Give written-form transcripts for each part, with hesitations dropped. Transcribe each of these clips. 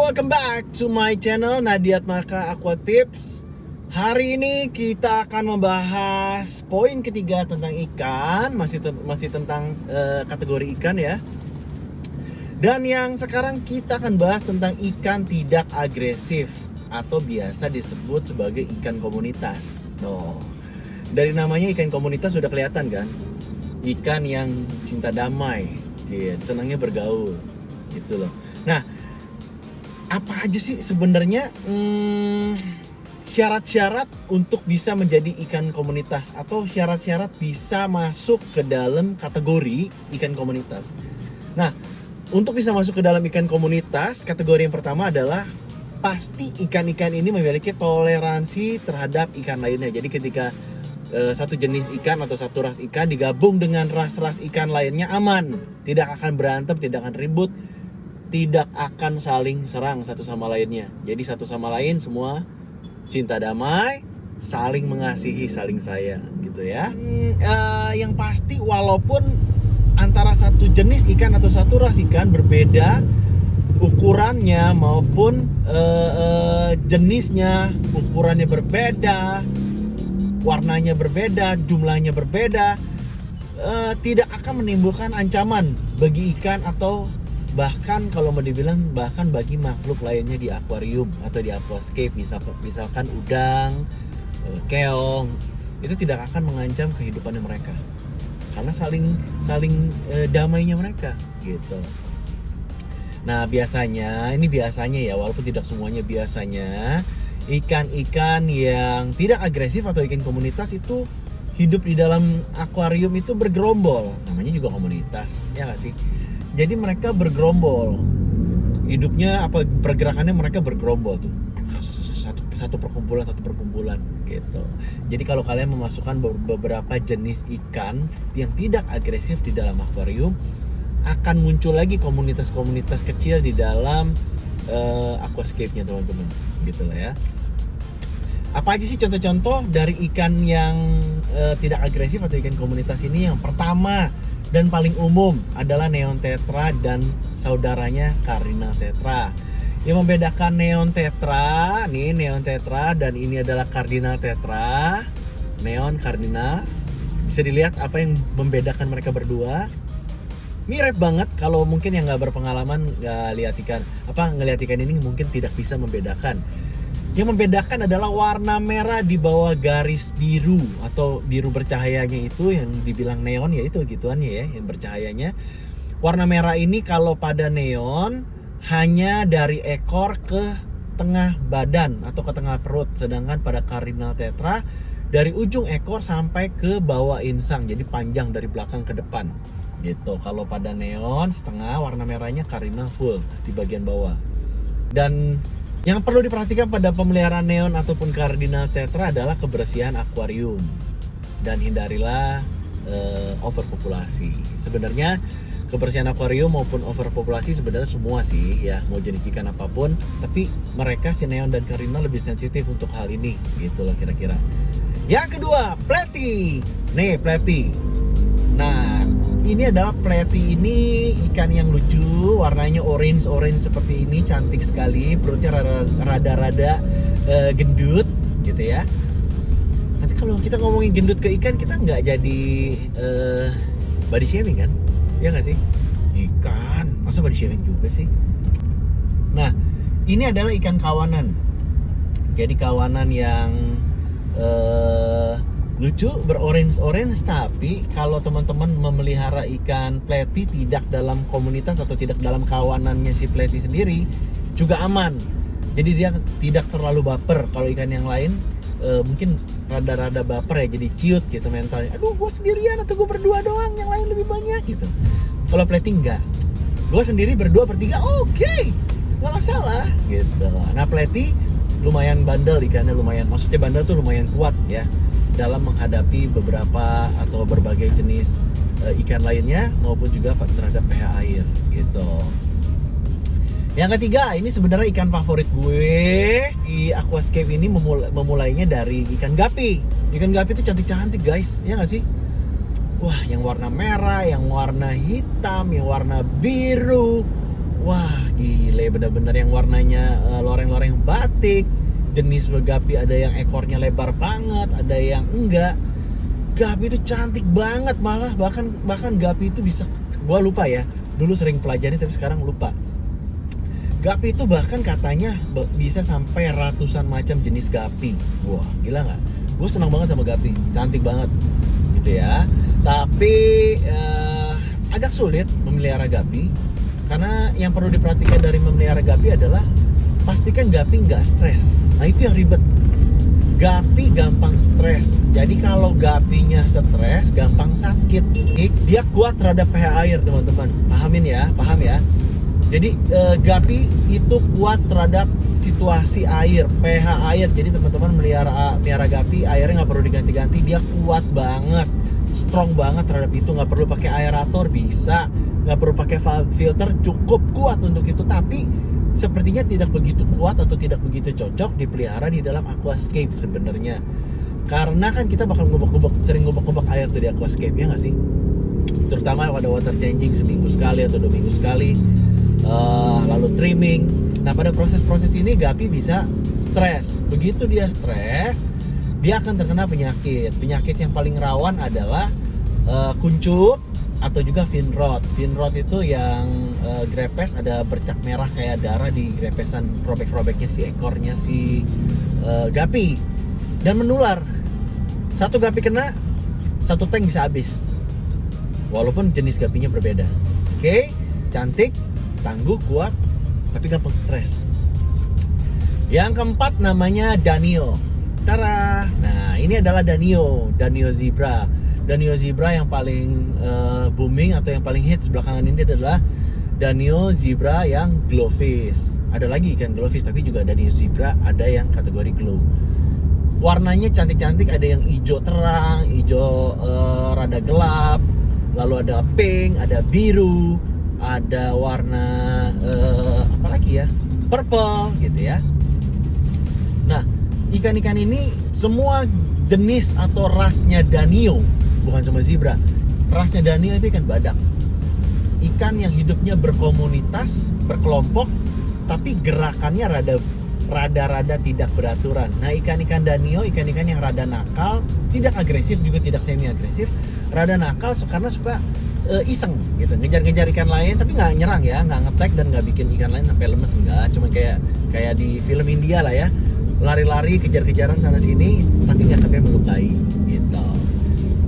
welcome back to my channel Nadiatmaka Aqua Tips. Hari ini kita akan membahas poin ketiga tentang ikan, masih tentang kategori ikan ya. Dan yang sekarang kita akan bahas tentang ikan tidak agresif atau biasa disebut sebagai ikan komunitas. Dari namanya ikan komunitas sudah kelihatan kan? Ikan yang cinta damai, senangnya bergaul, gitu loh. Nah, apa aja sih sebenarnya syarat-syarat untuk bisa menjadi ikan komunitas atau syarat-syarat bisa masuk ke dalam kategori ikan komunitas? Nah, untuk bisa masuk ke dalam ikan komunitas, kategori yang pertama adalah pasti ikan-ikan ini memiliki toleransi terhadap ikan lainnya. Jadi ketika satu jenis ikan atau satu ras ikan digabung dengan ras-ras ikan lainnya aman, tidak akan berantem, tidak akan ribut, tidak akan saling serang satu sama lainnya. Jadi satu sama lain semua cinta damai, saling mengasihi, saling sayang gitu ya. Yang pasti walaupun antara satu jenis ikan atau satu ras ikan berbeda ukurannya maupun jenisnya, ukurannya berbeda, warnanya berbeda, jumlahnya berbeda, tidak akan menimbulkan ancaman bagi ikan atau bahkan kalau mau dibilang bahkan bagi makhluk lainnya di akuarium atau di aquascape, misalkan udang, keong, itu tidak akan mengancam kehidupannya mereka karena saling damainya mereka gitu. Nah, biasanya ya, walaupun tidak semuanya, biasanya ikan-ikan yang tidak agresif atau ikan komunitas itu hidup di dalam akuarium itu bergerombol. Namanya juga komunitas, ya nggak sih? Jadi mereka bergerombol. Hidupnya pergerakannya mereka bergerombol tuh. Satu perkumpulan gitu. Jadi kalau kalian memasukkan beberapa jenis ikan yang tidak agresif di dalam akuarium, akan muncul lagi komunitas-komunitas kecil di dalam aquascape-nya teman-teman, gitu lah ya. Apa aja sih contoh-contoh dari ikan yang tidak agresif atau ikan komunitas ini? Yang pertama dan paling umum adalah neon tetra dan saudaranya cardinal tetra. Yang membedakan neon tetra dan ini adalah cardinal tetra, neon cardinal. Bisa dilihat apa yang membedakan mereka berdua. Mirip banget, kalau mungkin yang nggak berpengalaman ngelihat ikan ini mungkin tidak bisa membedakan. Yang membedakan adalah warna merah di bawah garis biru atau biru bercahayanya itu yang dibilang neon, ya itu gituan ya yang bercahayanya. Warna merah ini kalau pada neon hanya dari ekor ke tengah badan atau ke tengah perut, sedangkan pada cardinal tetra dari ujung ekor sampai ke bawah insang, jadi panjang dari belakang ke depan gitu. Kalau pada neon setengah, warna merahnya cardinal full di bagian bawah. Dan yang perlu diperhatikan pada pemeliharaan neon ataupun cardinal tetra adalah kebersihan akuarium dan hindarilah overpopulasi. Sebenarnya kebersihan akuarium maupun overpopulasi sebenarnya semua sih ya, mau jenis ikan apapun, tapi mereka si neon dan cardinal lebih sensitif untuk hal ini gitu loh kira-kira. Yang kedua, platy. Nih, platy. Nah, ini adalah platy, ini ikan yang lucu, warnanya orange seperti ini, cantik sekali, perutnya rada-rada gendut gitu ya. Tapi kalau kita ngomongin gendut ke ikan, kita nggak jadi body shaming kan? Ya nggak sih? Ikan, masa body shaming juga sih? Nah, ini adalah ikan kawanan. Jadi kawanan yang lucu, berorange, tapi kalau teman-teman memelihara ikan platy tidak dalam komunitas atau tidak dalam kawanannya si platy sendiri juga aman. Jadi dia tidak terlalu baper. Kalau ikan yang lain mungkin rada-rada baper ya, jadi ciut gitu mentalnya. Aduh, gue sendirian atau gue berdua doang, yang lain lebih banyak gitu. Kalau platy enggak, gue sendiri berdua bertiga oke, nggak masalah gitu. Nah, platy lumayan bandel ikannya, maksudnya bandel tuh lumayan kuat ya dalam menghadapi beberapa atau berbagai jenis ikan lainnya maupun juga terhadap pH air gitu. Yang ketiga, ini sebenarnya ikan favorit gue di aquascape ini, memulainya dari ikan gapi. Ikan gapi itu cantik-cantik guys, ya nggak sih? Wah, yang warna merah, yang warna hitam, yang warna biru, wah gile, bener-bener yang warnanya loreng-loreng batik. Jenis gapi ada yang ekornya lebar banget, ada yang enggak. Gapi itu cantik banget, malah bahkan gapi itu bisa, gua lupa ya, dulu sering pelajari tapi sekarang lupa. Gapi itu bahkan katanya bisa sampai ratusan macam jenis gapi. Wah, gila nggak? Gue senang banget sama gapi, cantik banget, gitu ya. Tapi agak sulit memelihara gapi, karena yang perlu diperhatikan dari memelihara gapi adalah pastikan gapi nggak stres. Nah itu yang ribet. Gapi gampang stres. Jadi kalau gapinya stres, gampang sakit. Dia kuat terhadap pH air, teman-teman. Paham ya? Jadi gapi itu kuat terhadap situasi air, pH air. Jadi teman-teman melihara gapi, airnya nggak perlu diganti-ganti, dia kuat banget, strong banget terhadap itu. Nggak perlu pakai aerator, bisa, nggak perlu pakai filter, cukup kuat untuk itu. Tapi sepertinya tidak begitu kuat atau tidak begitu cocok dipelihara di dalam aquascape sebenarnya. Karena kan kita bakal sering ngubek-ngubek air tuh di aquascape, ya nggak sih? Terutama pada water changing seminggu sekali atau 2 minggu sekali. Lalu trimming. Nah pada proses-proses ini gapi bisa stres. Begitu dia stres, dia akan terkena penyakit. Penyakit yang paling rawan adalah kuncup atau juga fin rot. Fin rot itu yang grepes, ada bercak merah kayak darah di grepesan, robek-robeknya si ekornya si gapi, dan menular. Satu gapi kena, satu tank bisa habis. Walaupun jenis gapinya berbeda. Oke, cantik, tangguh, kuat, tapi gampang stres. Yang keempat namanya Danio. Tara. Nah, ini adalah Danio zebra. Danio zebra yang paling booming atau yang paling hits belakangan ini adalah Danio zebra yang glowfish. Ada lagi ikan glowfish, tapi juga Danio zebra ada yang kategori glow. Warnanya cantik-cantik, ada yang hijau terang, hijau rada gelap, lalu ada pink, ada biru, ada warna apa lagi ya, purple gitu ya. Nah, ikan-ikan ini semua jenis atau rasnya Danio, bukan cuma zebra. Rasnya Danio itu ikan badak, ikan yang hidupnya berkomunitas, berkelompok, tapi gerakannya rada tidak beraturan. Nah, ikan-ikan Danio, ikan-ikan yang rada nakal, tidak agresif juga tidak semi agresif, rada nakal karena suka iseng gitu, ngejar-ngejar ikan lain, tapi nggak nyerang ya, nggak nge-tag dan nggak bikin ikan lain sampai lemes, enggak. Cuma kayak di film India lah ya, lari-lari kejar-kejaran sana sini, tapi nggak sampai melukai gitu.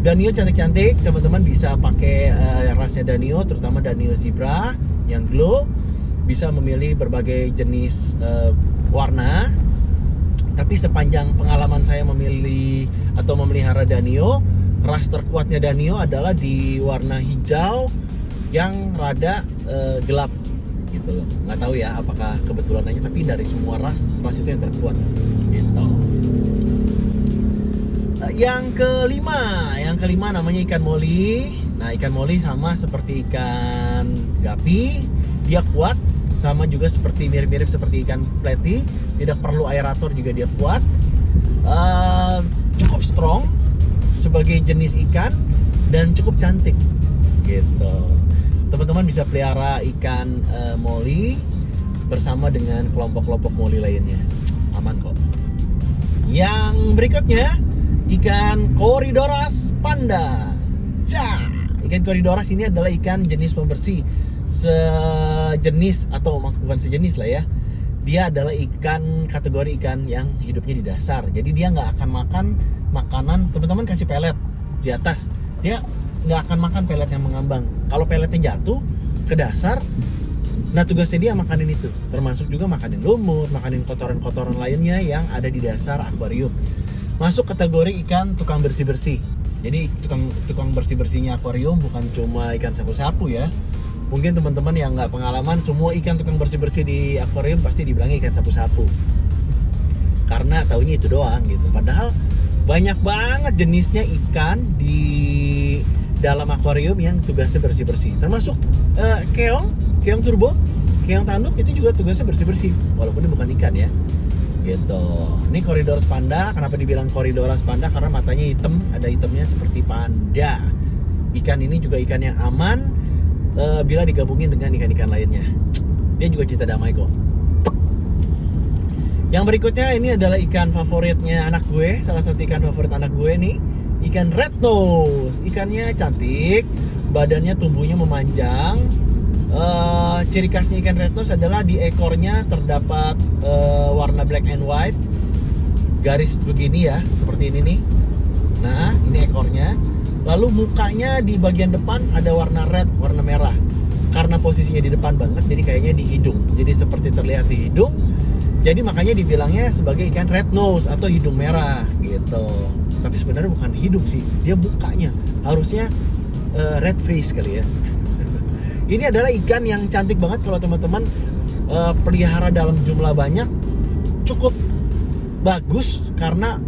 Danio cantik-cantik, teman-teman bisa pakai rasnya Danio, terutama Danio zebra yang glow. Bisa memilih berbagai jenis warna. Tapi sepanjang pengalaman saya memilih atau memelihara Danio, ras terkuatnya Danio adalah di warna hijau yang rada gelap gitu loh. Nggak tahu ya apakah kebetulan aja, tapi dari semua ras itu yang terkuat gitu. Yang kelima namanya ikan moli. Nah, ikan moli sama seperti ikan gapi, dia kuat, sama juga seperti mirip-mirip seperti ikan pleti, tidak perlu aerator juga dia kuat, cukup strong sebagai jenis ikan dan cukup cantik gitu. Teman-teman bisa pelihara ikan moli bersama dengan kelompok-kelompok moli lainnya, aman kok. Yang berikutnya ikan Corydoras panda. Ikan Corydoras ini adalah ikan jenis pembersih, sejenis atau bukan sejenis lah ya. Dia adalah ikan kategori ikan yang hidupnya di dasar. Jadi dia nggak akan makan makanan, teman-teman kasih pelet di atas, dia nggak akan makan pelet yang mengambang. Kalau peletnya jatuh ke dasar, nah tugasnya dia makanin itu, termasuk juga makanin lumut, makanin kotoran-kotoran lainnya yang ada di dasar akuarium. Masuk kategori ikan tukang bersih-bersih. Jadi tukang bersih-bersihnya akuarium bukan cuma ikan sapu-sapu ya. Mungkin teman-teman yang nggak pengalaman, semua ikan tukang bersih-bersih di akuarium pasti dibilangnya ikan sapu-sapu, karena taunya itu doang gitu. Padahal banyak banget jenisnya ikan di dalam akuarium yang tugasnya bersih-bersih. Termasuk keong turbo, keong tanduk itu juga tugasnya bersih-bersih, walaupun ini bukan ikan ya gitu. Ini Corydoras panda. Kenapa dibilang Corydoras panda? Karena matanya hitam, ada hitamnya seperti panda. Ikan ini juga ikan yang aman, bila digabungin dengan ikan-ikan lainnya. Dia juga cinta damai kok. Yang berikutnya ini adalah ikan favoritnya anak gue, salah satu ikan favorit anak gue nih, ikan red nose. Ikannya cantik, badannya tumbuhnya memanjang. Ciri khasnya ikan red nose adalah di ekornya terdapat warna black and white, garis begini ya, seperti ini nih. Nah, ini ekornya. Lalu mukanya di bagian depan ada warna red, warna merah. Karena posisinya di depan banget, jadi kayaknya di hidung. Jadi seperti terlihat di hidung. Jadi makanya dibilangnya sebagai ikan red nose atau hidung merah gitu. Tapi sebenarnya bukan hidung sih, dia mukanya. Harusnya red face kali ya. Ini adalah ikan yang cantik banget kalau teman-teman pelihara dalam jumlah banyak. Cukup bagus karena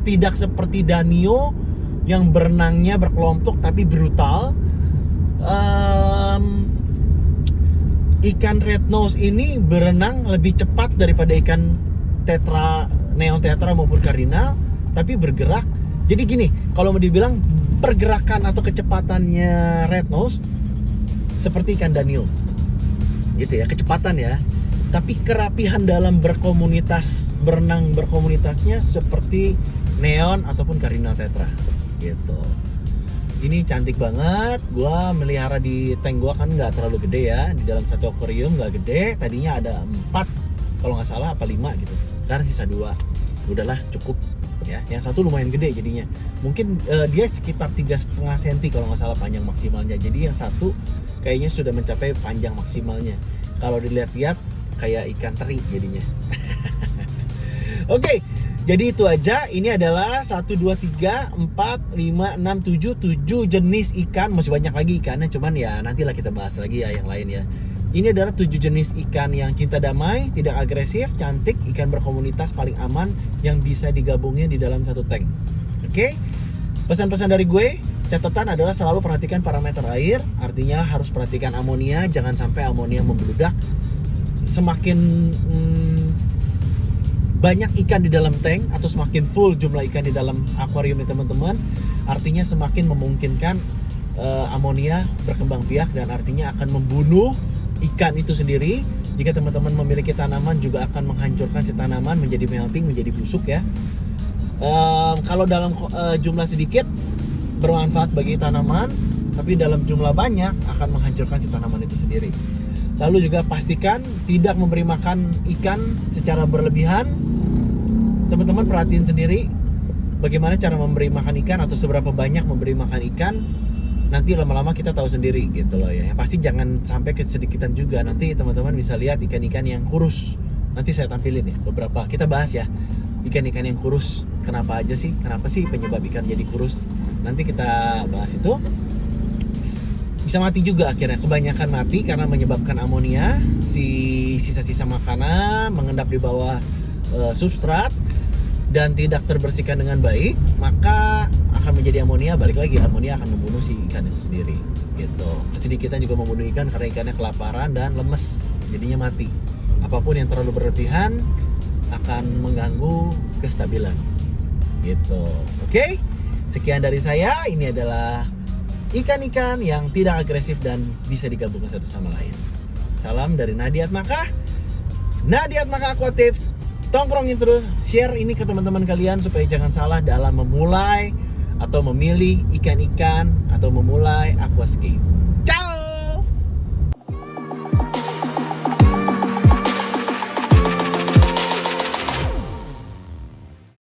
tidak seperti danio yang berenangnya berkelompok tapi brutal. Ikan red nose ini berenang lebih cepat daripada ikan tetra, neon tetra maupun cardinal, tapi bergerak. Jadi gini, kalau mau dibilang pergerakan atau kecepatannya red nose seperti ikan danio, gitu ya, kecepatan ya. Tapi kerapihan dalam berkomunitas, berenang berkomunitasnya seperti neon ataupun cardinal tetra, gitu. Ini cantik banget. Gua melihara di tank gua kan nggak terlalu gede ya. Di dalam satu akuarium nggak gede. Tadinya ada 4 kalau nggak salah, apa 5 gitu. Sekarang sisa 2. Udahlah cukup ya. Yang satu lumayan gede jadinya. Mungkin dia sekitar 3,5 cm kalau nggak salah panjang maksimalnya. Jadi yang satu kayaknya sudah mencapai panjang maksimalnya. Kalau dilihat-lihat kayak ikan teri jadinya. Oke. Jadi itu aja, ini adalah 1, 2, 3, 4, 5, 6, 7 jenis ikan. Masih banyak lagi ikannya, cuman ya nantilah kita bahas lagi ya yang lain ya. Ini adalah 7 jenis ikan yang cinta damai, tidak agresif, cantik, ikan berkomunitas paling aman yang bisa digabungin di dalam satu tank. Oke? Pesan-pesan dari gue, catatan adalah selalu perhatikan parameter air. Artinya harus perhatikan amonia, jangan sampai amonia membludak. Semakin banyak ikan di dalam tank atau semakin full jumlah ikan di dalam akuarium nih teman-teman, artinya semakin memungkinkan amonia berkembang biak dan artinya akan membunuh ikan itu sendiri. Jika teman-teman memiliki tanaman juga akan menghancurkan si tanaman menjadi melting, menjadi busuk ya. Kalau dalam jumlah sedikit bermanfaat bagi tanaman, tapi dalam jumlah banyak akan menghancurkan si tanaman itu sendiri. Lalu juga pastikan tidak memberi makan ikan secara berlebihan. Teman-teman perhatiin sendiri bagaimana cara memberi makan ikan atau seberapa banyak memberi makan ikan. Nanti lama-lama kita tahu sendiri gitu loh ya. Yang pasti jangan sampai kesedikitan juga. Nanti teman-teman bisa lihat ikan-ikan yang kurus. Nanti saya tampilin ya beberapa. Kita bahas ya ikan-ikan yang kurus. Kenapa aja sih? Kenapa sih penyebab ikan jadi kurus? Nanti kita bahas itu. Bisa mati juga akhirnya, kebanyakan mati karena menyebabkan amonia, si sisa-sisa makanan mengendap di bawah substrat dan tidak terbersihkan dengan baik, maka akan menjadi amonia. Balik lagi, amonia akan membunuh si ikan itu sendiri gitu. Kesedikitan juga membunuh ikan karena ikannya kelaparan dan lemes, jadinya mati. Apapun yang terlalu berlebihan akan mengganggu kestabilan gitu. Oke, sekian dari saya. Ini adalah ikan-ikan yang tidak agresif dan bisa digabungkan satu sama lain. Salam dari Nadiat Maka. Nadiat Maka Aqua Tips. Tongkrongin terus, share ini ke teman-teman kalian supaya jangan salah dalam memulai atau memilih ikan-ikan atau memulai aquascape. Ciao.